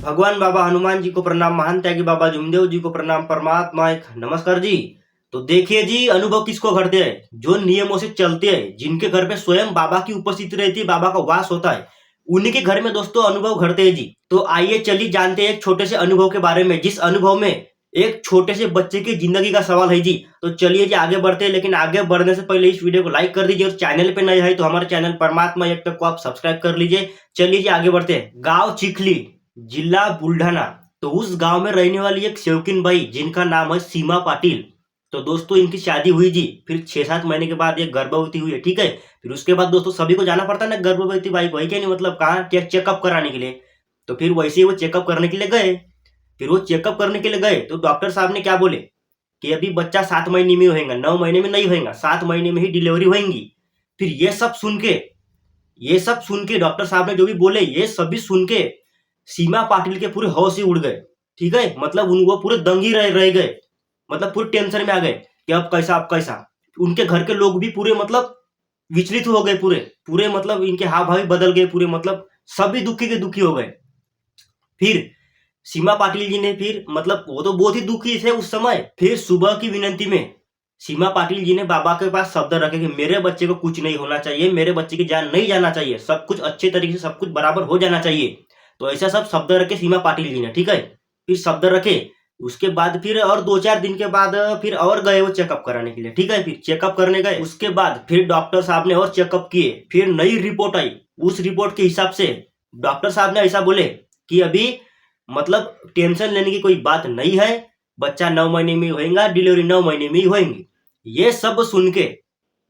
भगवान बाबा हनुमान जी को प्रणाम, महान त्यागी बाबा जुमदेव जी को प्रणाम, परमात्मा एक नमस्कार जी। तो देखिए जी, अनुभव किसको घटते हैं? जो नियमों से चलते हैं, जिनके घर पे स्वयं बाबा की उपस्थिति रहती है, बाबा का वास होता है, उन्हीं के घर में दोस्तों अनुभव घटते हैं जी। तो आइए चलिए जानते हैं एक छोटे से अनुभव के बारे में, जिस अनुभव में एक छोटे से बच्चे की जिंदगी का सवाल है जी। तो चलिए जी आगे बढ़ते हैं, लेकिन आगे बढ़ने से पहले इस वीडियो को लाइक कर दीजिए और चैनल पे नए हैं तो हमारे चैनल परमात्मा एक को आप सब्सक्राइब कर लीजिए। चलिए जी आगे बढ़ते हैं। गांव चिखली, जिला बुल्ढाना। तो उस गांव में रहने वाली एक सेवकिन बाई जिनका नाम है सीमा पाटिल। तो दोस्तों इनकी शादी हुई जी, फिर 6-7 महीने के बाद एक गर्भवती हुई है, ठीक है। फिर उसके बाद दोस्तों सभी को जाना पड़ता है ना गर्भवती बाई को, है क्या नहीं, मतलब कहाँ क्या चेकअप कराने के लिए। तो फिर वैसे ही वो चेकअप करने के लिए गए। फिर वो चेकअप करने के लिए गए तो डॉक्टर साहब ने क्या बोले कि अभी बच्चा 7 महीने में होएगा, 9 महीने में नहीं होएगा, 7 महीने में ही डिलीवरी होएगी। फिर ये सब सुन के डॉक्टर साहब ने जो भी बोले, ये सभी सुन के सीमा पाटिल के पूरे होश ही उड़ गए, ठीक है। मतलब वो पूरे दंग ही रह गए, मतलब पूरे टेंशन में आ गए कि अब कैसा। उनके घर के लोग भी पूरे मतलब विचलित हो गए, पूरे पूरे मतलब इनके हाव भाव बदल गए पूरे, मतलब सभी दुखी के दुखी हो गए। फिर सीमा पाटिल जी ने फिर मतलब वो तो बहुत ही दुखी थे उस समय। फिर सुबह की विनती में सीमा पाटिल जी ने बाबा के पास शब्द रखे कि मेरे बच्चे को कुछ नहीं होना चाहिए, मेरे बच्चे की जान नहीं जाना चाहिए, सब कुछ अच्छे तरीके से सब कुछ बराबर हो जाना चाहिए। तो ऐसा सब शब्द रखे सीमा पाटिल जी ने, ठीक है। फिर शब्द रखे, उसके बाद फिर और 2-4 दिन के बाद फिर और गए वो चेकअप कराने के लिए, ठीक है। फिर चेकअप करने गए, उसके बाद फिर डॉक्टर साहब ने और चेकअप किए, फिर नई रिपोर्ट आई। उस रिपोर्ट के हिसाब से डॉक्टर साहब ने ऐसा बोले कि अभी मतलब टेंशन लेने की कोई बात नहीं है, बच्चा 9 महीने में होएगा, डिलीवरी 9 महीने में ही होएगी। ये सब सुन के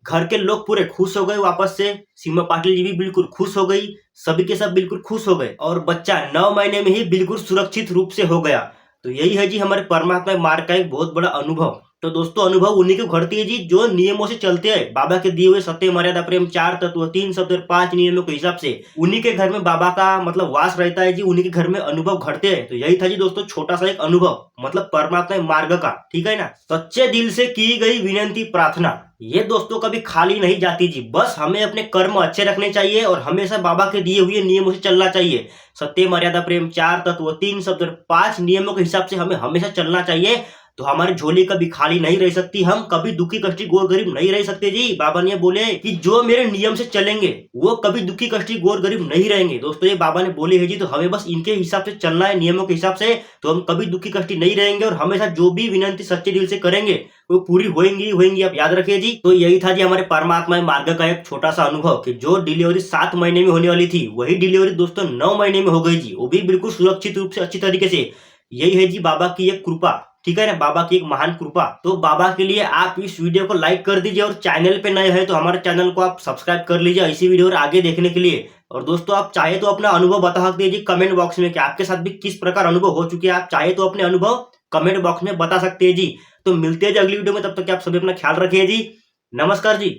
घर के लोग पूरे खुश हो गए वापस से, सीमा पाटिल जी भी बिल्कुल खुश हो गई, सभी के सब बिल्कुल खुश हो गए और बच्चा 9 महीने में ही बिल्कुल सुरक्षित रूप से हो गया। तो यही है जी हमारे परमात्मा मार्ग का एक बहुत बड़ा अनुभव। तो दोस्तों अनुभव उन्हीं को घटती है जी जो नियमों से चलते हैं, बाबा के दिए हुए सत्य मर्यादा प्रेम 4 तत्व 3 शब्द 5 नियमों के हिसाब से उन्हीं के घर में बाबा का मतलब वास रहता है जी, उन्हीं के घर में अनुभव घटते हैं। तो यही था जी दोस्तों छोटा सा एक अनुभव, मतलब परमात्मा मार्ग का, ठीक है ना। सच्चे दिल से की गई विनती प्रार्थना ये दोस्तों कभी खाली नहीं जाती जी। बस हमें अपने कर्म अच्छे रखने चाहिए और हमेशा बाबा के दिए हुए नियमों से चलना चाहिए। सत्य मर्यादा प्रेम 4 तत्व 3 शब्द 5 नियमों के हिसाब से हमें हमेशा चलना चाहिए। तो हमारी झोली कभी खाली नहीं रह सकती, हम कभी दुखी कष्टी गोर गरीब नहीं रह सकते जी। बाबा ने बोले कि जो मेरे नियम से चलेंगे वो कभी दुखी कष्टी गोर गरीब नहीं रहेंगे। दोस्तों ये बाबा ने बोले है जी, तो हमें बस इनके हिसाब से चलना है, नियमों के हिसाब से, तो हम कभी दुखी कष्टी नहीं रहेंगे और हमेशा जो भी विनती सच्चे दिल से करेंगे वो पूरी होंगी, आप याद रखिए जी। तो यही था जी हमारे परमात्मा मार्ग का एक छोटा सा अनुभव कि जो डिलीवरी 7 महीने में होने वाली थी वही डिलीवरी दोस्तों 9 महीने में हो गई जी, वो भी बिल्कुल सुरक्षित रूप से अच्छी तरीके से। यही है जी बाबा की एक कृपा, ठीक है ना, बाबा की एक महान कृपा। तो बाबा के लिए आप इस वीडियो को लाइक कर दीजिए और चैनल पे नए हैं तो हमारे चैनल को आप सब्सक्राइब कर लीजिए ऐसी वीडियो और आगे देखने के लिए। और दोस्तों आप चाहे तो अपना अनुभव बता सकते हैं जी कमेंट बॉक्स में कि आपके साथ भी किस प्रकार अनुभव हो चुके हैं। आप चाहे तो अपने अनुभव कमेंट बॉक्स में बता सकते हैं जी। तो मिलते हैं जी अगली वीडियो में, तब तक आप सभी अपना ख्याल रखिए जी। नमस्कार जी।